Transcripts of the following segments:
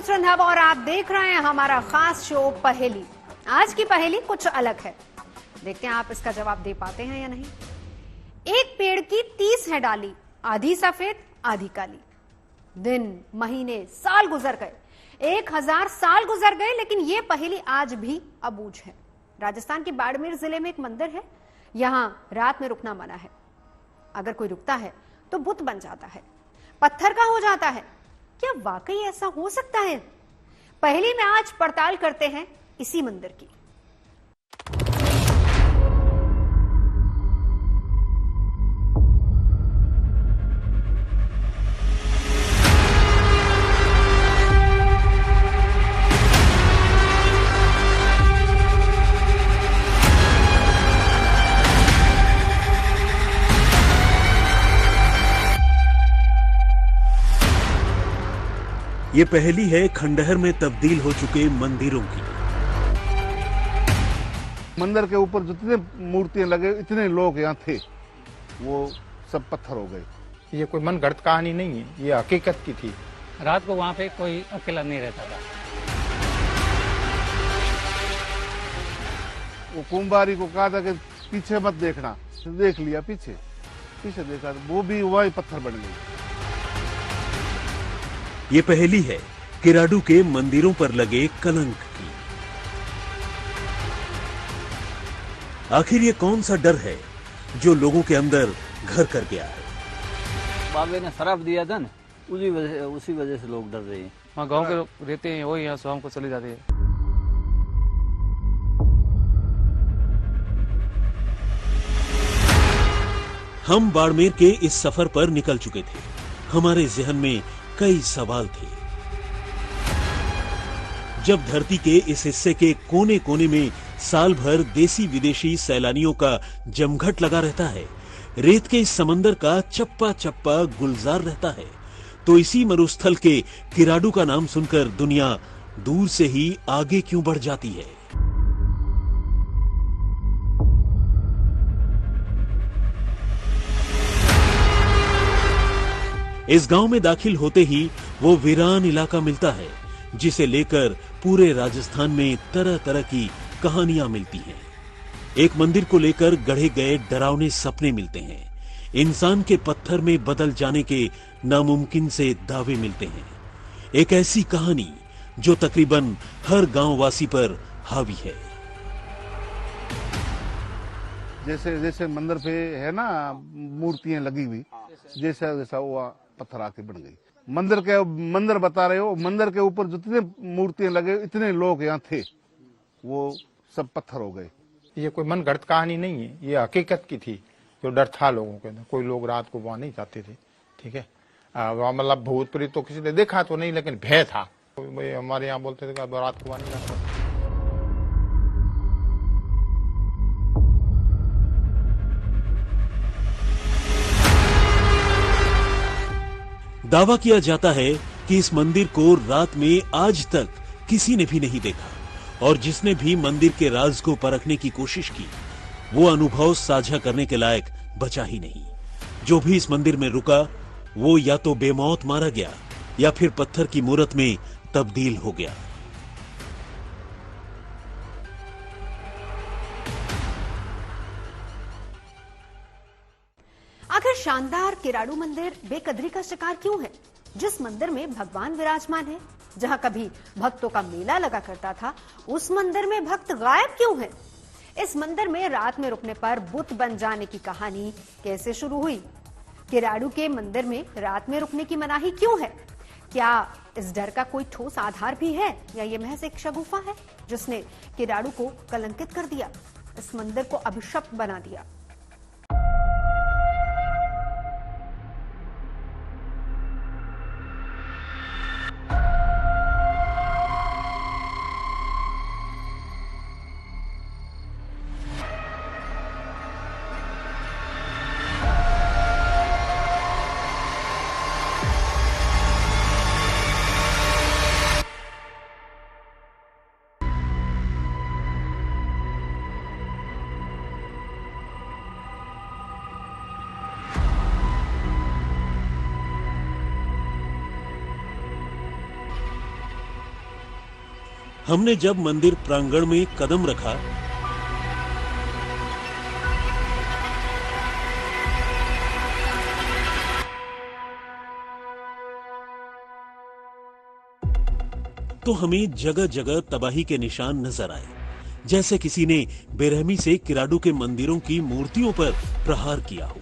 श्रद्धा और आप देख रहे हैं हमारा खास शो पहेली। आज की पहेली कुछ अलग है, देखते हैं आप इसका जवाब दे पाते हैं या नहीं। एक पेड़ की 30 है डाली, आधी सफेद आधी काली। दिन महीने साल गुजर गए, 1000 साल गुजर गए, लेकिन यह पहेली आज भी अबूझ है। राजस्थान के बाड़मेर जिले में एक मंदिर है, यहां रात में रुकना मना है। अगर कोई रुकता है तो बुत बन जाता है, पत्थर का हो जाता है। क्या वाकई ऐसा हो सकता है? पहेली में आज पड़ताल करते हैं इसी मंदिर की। ये पहेली है खंडहर में तब्दील हो चुके मंदिरों की। मंदिर के ऊपर जितने मूर्तियां लगे, इतने लोग यहाँ थे, वो सब पत्थर हो गए। ये कोई मन गढ़ंत कहानी नहीं है, ये हकीकत की थी। रात को वहाँ पे कोई अकेला नहीं रहता था। वो कुंभारी को कहा था कि पीछे मत देखना, तो देख लिया पीछे देखा, वो भी वही पत्थर बन गई। ये पहेली है किराडू के मंदिरों पर लगे कलंक की। आखिर ये कौन सा डर है जो लोगों के अंदर घर कर गया है? बाबे ने शराब दिया था ना, उसी वजह से लोग डर रहे हैं। वहाँ गांव के लोग रहते हैं, वही यहाँ शाम को चले जाते हैं। हम बाड़मेर के इस सफर पर निकल चुके थे। हमारे जहन में कई सवाल थे। जब धरती के इस हिस्से के कोने कोने में साल भर देसी विदेशी सैलानियों का जमघट लगा रहता है, रेत के इस समंदर का चप्पा चप्पा गुलजार रहता है, तो इसी मरुस्थल के किराडू का नाम सुनकर दुनिया दूर से ही आगे क्यों बढ़ जाती है? इस गांव में दाखिल होते ही वो वीरान इलाका मिलता है, जिसे लेकर पूरे राजस्थान में तरह तरह की कहानियां मिलती हैं। एक मंदिर को लेकर गढ़े गए डरावने सपने मिलते हैं। इंसान के पत्थर में बदल जाने के नामुमकिन से दावे मिलते हैं। एक ऐसी कहानी जो तकरीबन हर गांववासी पर हावी है। जैसे जैसे मंदिर पे है ना मूर्तियां लगी हुई, जैसा जैसा वो पत्थर आके बन गई। मंदिर बता रहे हो, मंदिर के ऊपर जितने मूर्तियां लगे, इतने लोग यहाँ थे, वो सब पत्थर हो गए। ये कोई मन गढ़ंत कहानी नहीं है, ये हकीकत की थी। जो डर था लोगों के अंदर, कोई लोग रात को वहां नहीं जाते थे। ठीक है, मतलब भूत प्रेत तो किसी ने देखा तो नहीं, लेकिन भय था। हमारे यहाँ बोलते थे कि रात को वहां नहीं जाता। दावा किया जाता है कि इस मंदिर को रात में आज तक किसी ने भी नहीं देखा, और जिसने भी मंदिर के राज को परखने की कोशिश की, वो अनुभव साझा करने के लायक बचा ही नहीं। जो भी इस मंदिर में रुका, वो या तो बेमौत मारा गया या फिर पत्थर की मूरत में तब्दील हो गया। आखिर शानदार किराडू मंदिर बेकदरी का शिकार क्यों है? जिस मंदिर में भगवान विराजमान है, जहां कभी भक्तों का मेला लगा करता था, उस मंदिर में भक्त गायब क्यों है? इस मंदिर में रात में रुकने पर बुत बन जाने की कहानी कैसे शुरू हुई? किराडू के मंदिर में रात में रुकने की मनाही क्यों है? क्या इस डर का कोई ठोस आधार भी है, या ये महज एक शगुफा है जिसने किराडू को कलंकित कर दिया, इस मंदिर को अभिशप्त बना दिया? हमने जब मंदिर प्रांगण में कदम रखा तो हमें जगह जगह तबाही के निशान नजर आए, जैसे किसी ने बेरहमी से किराडू के मंदिरों की मूर्तियों पर प्रहार किया हो।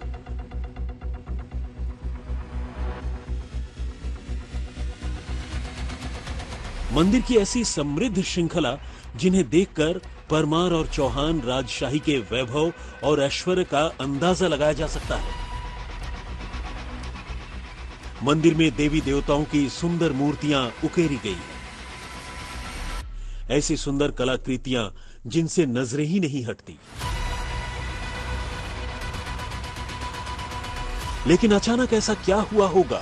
मंदिर की ऐसी समृद्ध श्रृंखला जिन्हें देखकर परमार और चौहान राजशाही के वैभव और ऐश्वर्य का अंदाजा लगाया जा सकता है। मंदिर में देवी देवताओं की सुंदर मूर्तियां उकेरी गई हैं। ऐसी सुंदर कलाकृतियां जिनसे नजरें ही नहीं हटती। लेकिन अचानक ऐसा क्या हुआ होगा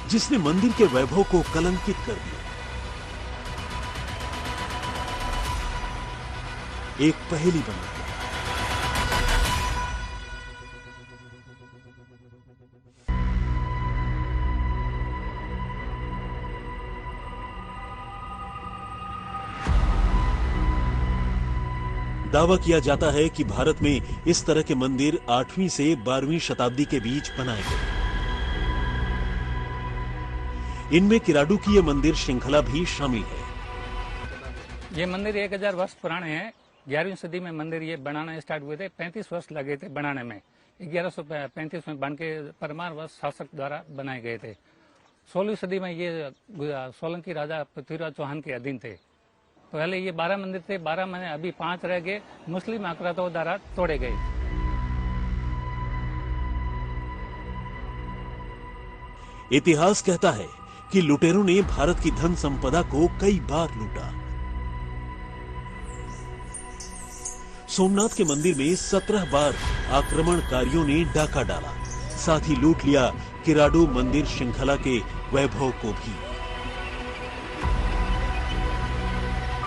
जिसने मंदिर के वैभव को कलंकित कर दिया? एक पहेली बन गई। दावा किया जाता है कि भारत में इस तरह के मंदिर 8वीं से 12वीं शताब्दी के बीच बनाए गए। इनमें किराडू की यह मंदिर श्रृंखला भी शामिल है। ये मंदिर 1000 वर्ष पुराने हैं। 11वीं सदी में मंदिर ये बनाना स्टार्ट हुए थे। 35 वर्ष लगे थे बनाने में। 1135 में बन के परमार वर्ष शासक द्वारा बनाए गए थे। 16वीं सदी में ये सोलंकी राजा पृथ्वीराज चौहान के अधीन थे। पहले ये 12 मंदिर थे, 12 में अभी 5 रह गए, मुस्लिम आक्रांताओं द्वारा तोड़े गए। इतिहास कहता है कि लुटेरों ने भारत की धन संपदा को कई बार लूटा। सोमनाथ के मंदिर में 17 बार आक्रमणकारियों ने डाका डाला, साथ ही लूट लिया किराडू मंदिर श्रृंखला के वैभव को भी।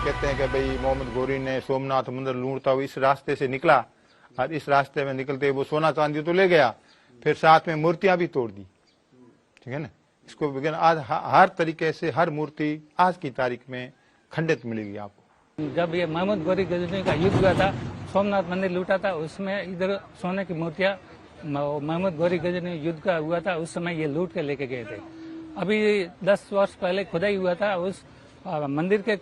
कहते हैं कि भाई मोहम्मद गोरी ने सोमनाथ मंदिर लूटता हुआ इस रास्ते से निकला और इस रास्ते में निकलते वो सोना चांदी तो ले गया, फिर साथ में मूर्तियां भी तोड़ दी। ठीक है ना। इसको विज्ञान आज हर तरीके से हर मूर्ति आज की तारीख में खंडित मिलेगी आपको। जब ये मोहम्मद गोरी गजनी का युद्ध हुआ था, सोमनाथ मंदिर लूटा था, उसमें इधर सोने की मूर्तियां मोहम्मद गोरी गजनी युद्ध का हुआ था, उस समय ये लूट के लेके गए थे। अभी 10 वर्ष पहले खुदाई हुआ था, उस मंदिर के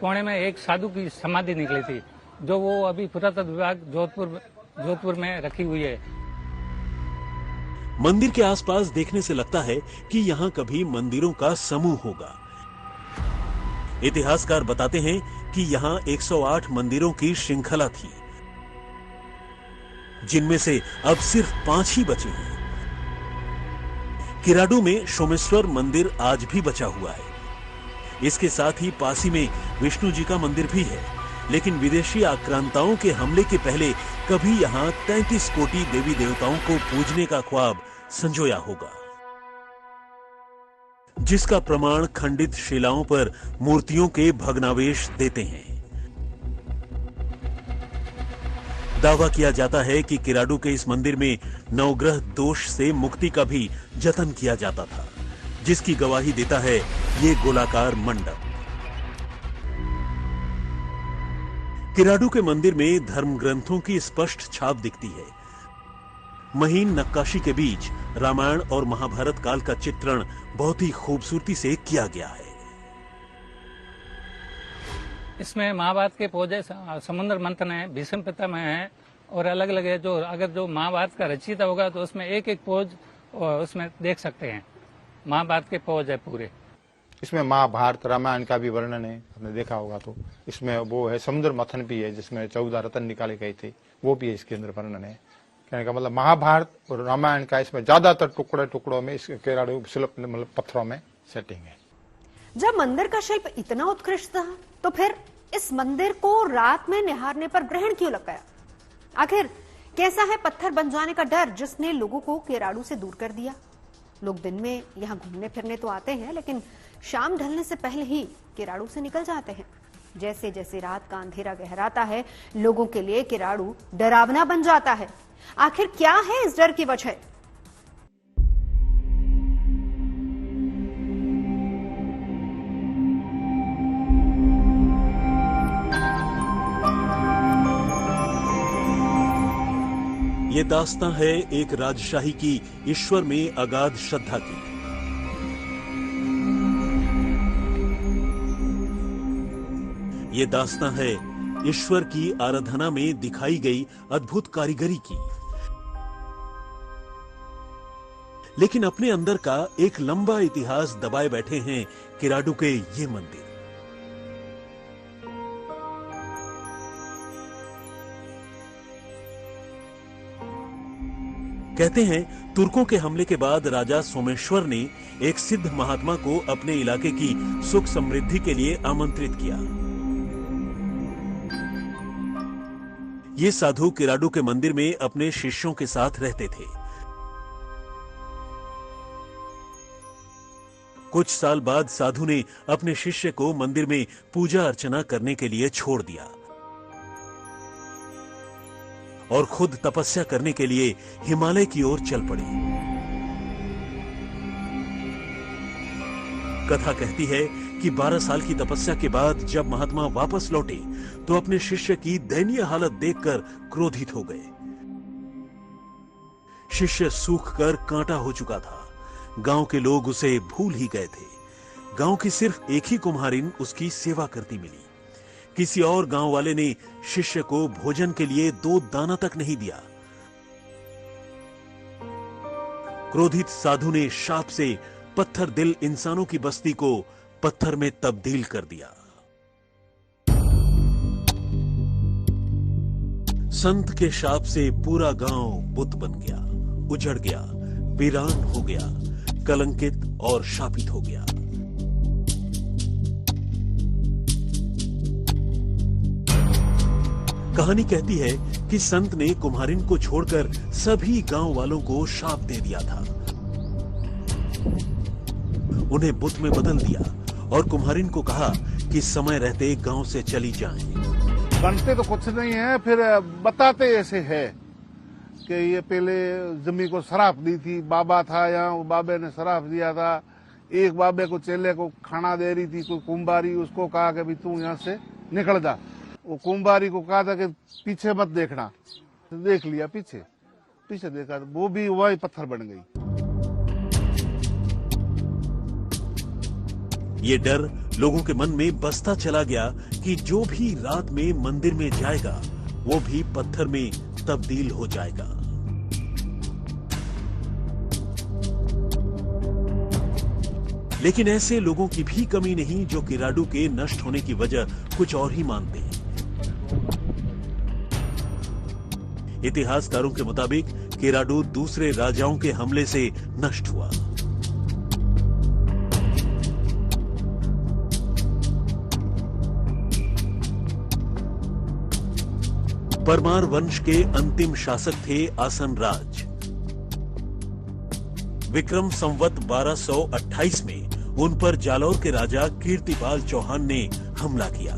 कोने में एक साधु की समाधि निकली थी, जो वो अभी पुरातत्व विभाग जोधपुर में रखी हुई है। मंदिर के आसपास देखने से लगता है कि यहाँ कभी मंदिरों का समूह होगा। इतिहासकार बताते हैं कि यहाँ 108 मंदिरों की श्रृंखला थी, जिनमें से अब सिर्फ 5 ही बचे हैं। किराडू में सोमेश्वर मंदिर आज भी बचा हुआ है। इसके साथ ही पासी में विष्णु जी का मंदिर भी है, लेकिन विदेशी आक्रांताओं के हमले के पहले कभी यहाँ 33 कोटि देवी देवताओं को पूजने का ख्वाब संजोया होगा, जिसका प्रमाण खंडित शिलाओं पर मूर्तियों के भग्नावशेष देते हैं। दावा किया जाता है कि किराडू के इस मंदिर में नवग्रह दोष से मुक्ति का भी जतन किया जाता था, जिसकी गवाही देता है ये गोलाकार मंडप। किराडू के मंदिर में धर्म ग्रंथों की स्पष्ट छाप दिखती है। महीन नक्काशी के बीच रामायण और महाभारत काल का चित्रण बहुत ही खूबसूरती से किया गया है। इसमें महाभारत के पौधे समुद्र मंथन है, भीष्म पितामह है और अलग अलग है। जो अगर जो महाभारत का रचयिता होगा तो उसमें एक एक पोज उसमें देख सकते हैं। महाभारत के पोज है पूरे। इसमें महाभारत रामायण का भी वर्णन है, आपने देखा होगा तो। इसमें वो है समुद्र मंथन भी है, जिसमें 14 रत्न निकाले गए थे, वो भी है इसके अंदर वर्णन है। कहने का मतलब महाभारत और रामायण का इसमें ज्यादातर टुकड़ों में इस किराडू शिल्प मतलब पत्थरों में सेटिंग है। जब मंदिर का शिल्प इतना उत्कृष्ट था, तो फिर इस मंदिर को रात में निहारने पर ग्रहण क्यों लग गया? आखिर कैसा है पत्थर बन जाने का डर जिसने लोगों को किराडू से दूर कर दिया? लोग दिन में यहाँ घूमने फिरने तो आते हैं, लेकिन शाम ढलने से पहले ही किराडू से निकल जाते हैं। जैसे जैसे रात का अंधेरा गहराता है, लोगों के लिए किराडू डरावना बन जाता है। आखिर क्या है इस डर की वजह? ये दास्तां है एक राजशाही की ईश्वर में अगाध श्रद्धा की। ये दास्तां है ईश्वर की आराधना में दिखाई गई अद्भुत कारीगरी की। लेकिन अपने अंदर का एक लंबा इतिहास दबाए बैठे हैं किराडू के ये मंदिर। कहते हैं तुर्कों के हमले के बाद राजा सोमेश्वर ने एक सिद्ध महात्मा को अपने इलाके की सुख समृद्धि के लिए आमंत्रित किया। ये साधु किराडू के मंदिर में अपने शिष्यों के साथ रहते थे। कुछ साल बाद साधु ने अपने शिष्य को मंदिर में पूजा अर्चना करने के लिए छोड़ दिया और खुद तपस्या करने के लिए हिमालय की ओर चल पड़े। कथा कहती है कि 12 साल की तपस्या के बाद जब महात्मा वापस लौटे तो अपने शिष्य की दयनीय हालत देखकर क्रोधित हो गए। शिष्य सूखकर कांटा हो चुका था। गांव के लोग उसे भूल ही गए थे। गांव की सिर्फ एक ही कुम्हारिन उसकी सेवा करती मिली। किसी और गांव वाले ने शिष्य को भोजन के लिए 2 दाना तक नहीं दिया। क्रोधित साधु ने शाप से पत्थर दिल इंसानों की बस्ती को पत्थर में तब्दील कर दिया। संत के शाप से पूरा गांव बुत बन गया, उजड़ गया, वीरान हो गया, कलंकित और शापित हो गया। कहानी कहती है कि संत ने कुम्हारिन को छोड़कर सभी गांव वालों को शाप दे दिया था। उन्हें बुत में बदल दिया और कुम्हारिन को कहा कि समय रहते गांव से चली जाएं। बनते तो कुछ नहीं है, फिर बताते ऐसे है कि ये पहले जमीन को शराब दी थी। बाबा था यहाँ, वो बाबे ने शराब दिया था। एक बाबे को चेले को खाना दे रही थी कोई कुंभारी, उसको कहा कि भी तू यहाँ से निकल जा। वो कुंभारी को कहा था कि पीछे मत देखना। देख लिया पीछे, पीछे देखा वो भी वही पत्थर बन गई। ये डर लोगों के मन में बसता चला गया कि जो भी रात में मंदिर में जाएगा वो भी पत्थर में तब्दील हो जाएगा। लेकिन ऐसे लोगों की भी कमी नहीं जो किराडू के नष्ट होने की वजह कुछ और ही मानते हैं। इतिहासकारों के मुताबिक किराडू दूसरे राजाओं के हमले से नष्ट हुआ। परमार वंश के अंतिम शासक थे आसन राज। विक्रम संवत 1228 में उन पर जालौर के राजा कीर्तिपाल चौहान ने हमला किया।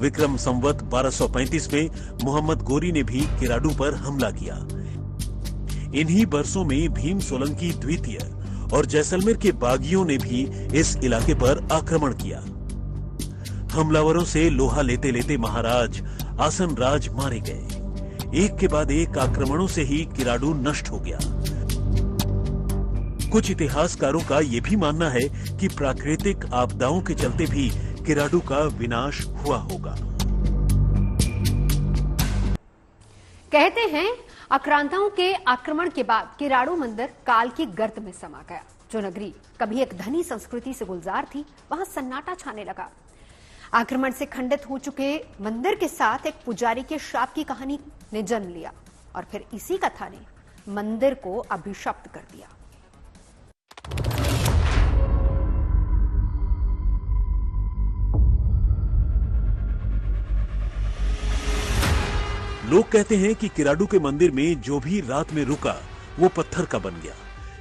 विक्रम संवत 1235 में मोहम्मद गोरी ने भी किराडू पर हमला किया। इन्हीं बरसों में भीम सोलंकी द्वितीय और जैसलमेर के बागियों ने भी इस इलाके पर आक्रमण किया। हमलावरों से लोहा लेते लेते महाराज आसन राज मारे गए। एक के बाद एक आक्रमणों से ही किराडू नष्ट हो गया। कुछ इतिहासकारों का यह भी मानना है कि प्राकृतिक आपदाओं के चलते भी किराडू का विनाश हुआ होगा। कहते हैं आक्रांताओं के आक्रमण के बाद किराडू मंदिर काल की गर्त में समा गया। जो नगरी कभी एक धनी संस्कृति से गुलजार थी, वहां सन्नाटा छाने लगा। आक्रमण से खंडित हो चुके मंदिर के साथ एक पुजारी के श्राप की कहानी ने जन्म लिया और फिर इसी कथा ने मंदिर को अभिशप्त कर दिया। लोग कहते हैं कि किराडू के मंदिर में जो भी रात में रुका वो पत्थर का बन गया,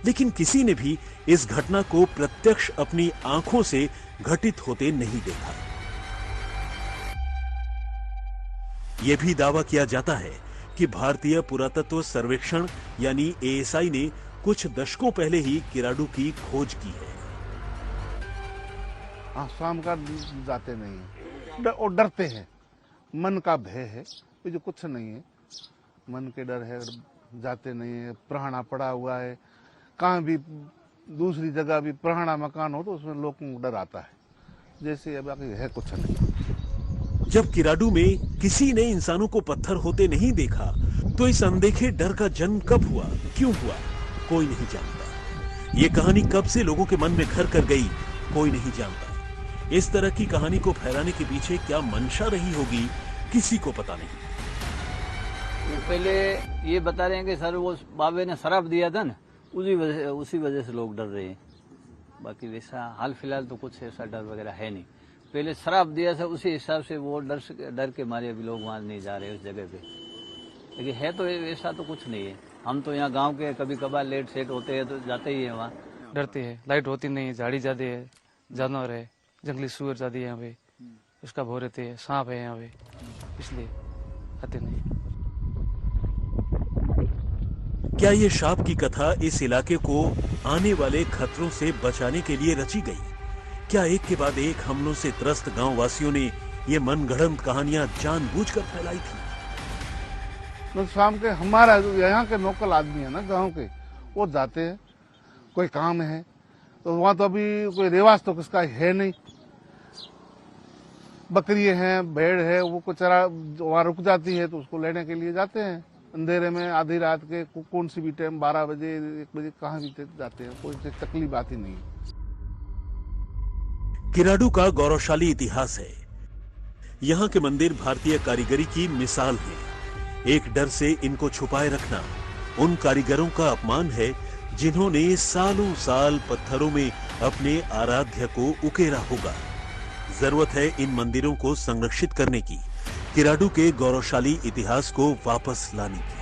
लेकिन किसी ने भी इस घटना को प्रत्यक्ष अपनी आंखों से घटित होते नहीं देखा। यह भी दावा किया जाता है कि भारतीय पुरातत्व सर्वेक्षण यानी एएसआई ने कुछ दशकों पहले ही किराडू की खोज की है। शाम का जाते नहीं और डरते हैं, मन का भय है, जो कुछ नहीं है। मन के डर है, जाते नहीं है, पुराना पड़ा हुआ है, कहाँ भी दूसरी जगह भी पुराना मकान हो तो उसमें लोगों को डर आता है, जैसे अब बाकी है कुछ नहीं। जब किराडू में किसी ने इंसानों को पत्थर होते नहीं देखा तो इस अनदेखे डर का जन्म कब हुआ, क्यों हुआ, कोई नहीं जानता। ये कहानी कब से लोगों के मन में घर कर गई, कोई नहीं जानता। इस तरह की कहानी को फैलाने के पीछे क्या मंशा रही होगी, किसी को पता नहीं। वो पहले ये बता रहे हैं कि सर वो बाबे ने शराब दिया था ना, उसी वजह से लोग डर रहे हैं। बाकी वैसा हाल फिलहाल तो कुछ ऐसा डर वगैरह है नहीं। पहले शराब दिया था, उसी हिसाब से वो डर के मारे अभी लोग वहां नहीं जा रहे उस जगह पे। लेकिन है तो ऐसा तो कुछ नहीं है। हम तो यहाँ गांव के कभी कभार लेट सेट होते हैं तो जाते ही है वहाँ। डरते हैं, लाइट होती नहीं है, झाड़ी ज्यादा है, जानवर है, जंगली सुअर ज्यादा है यहाँ पे, उसका भो रहते है, सांप है यहाँ पे, इसलिए आते नहीं। क्या ये शाप की कथा इस इलाके को आने वाले खतरों से बचाने के लिए रची गई? क्या एक के बाद एक हमलों से त्रस्त गांव वासियों ने ये मनगढ़ंत कहानियां जानबूझकर फैलाई थी? तो शाम के हमारा यहाँ के लोकल आदमी है ना गांव के, वो जाते हैं, कोई काम है तो वहाँ तो अभी कोई रिवाज तो किसका है नहीं। बकरी है, भेड़ है, वो कुछ वहाँ रुक जाती है तो उसको लेने के लिए जाते हैं अंधेरे में, आधी रात के, कौन सी भी टाइम, 12 बजे 1 बजे, कहाँ भी जाते हैं, कोई तकलीफ आती नहीं। किराडू का गौरवशाली इतिहास है। यहाँ के मंदिर भारतीय कारीगरी की मिसाल है। एक डर से इनको छुपाए रखना उन कारीगरों का अपमान है जिन्होंने सालों साल पत्थरों में अपने आराध्य को उकेरा होगा। जरूरत है इन मंदिरों को संरक्षित करने की, किराडू के गौरवशाली इतिहास को वापस लाने की।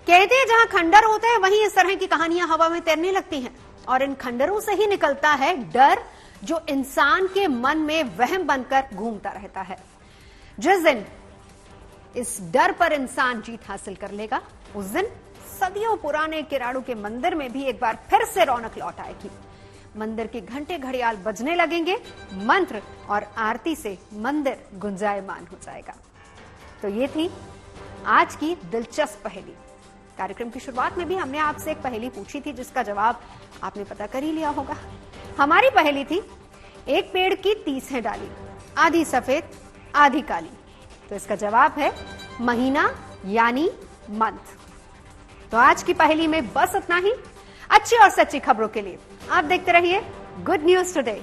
कहते हैं जहां खंडर होते हैं वहीं इस तरह की कहानियां हवा में तैरने लगती हैं और इन खंडरों से ही निकलता है डर जो इंसान के मन में वहम बनकर घूमता रहता है। जिस दिन इस डर पर इंसान जीत हासिल कर लेगा उस दिन सदियों पुराने किराडू के मंदिर में भी एक बार फिर से रौनक लौट आएगी। मंदिर के घंटे घड़ियाल बजने लगेंगे, मंत्र और आरती से मंदिर गुंजायमान हो जाएगा। तो ये थी आज की दिलचस्प पहेली। कार्यक्रम की शुरुआत में भी हमने आपसे एक पहेली पूछी थी जिसका जवाब आपने पता कर ही लिया होगा। हमारी पहेली थी, एक पेड़ की 30 है डाली, आधी सफेद आधी काली। तो इसका जवाब है महीना यानी मंथ। तो आज की पहेली में बस इतना ही। अच्छी और सच्ची खबरों के लिए आप देखते रहिए गुड न्यूज टुडे।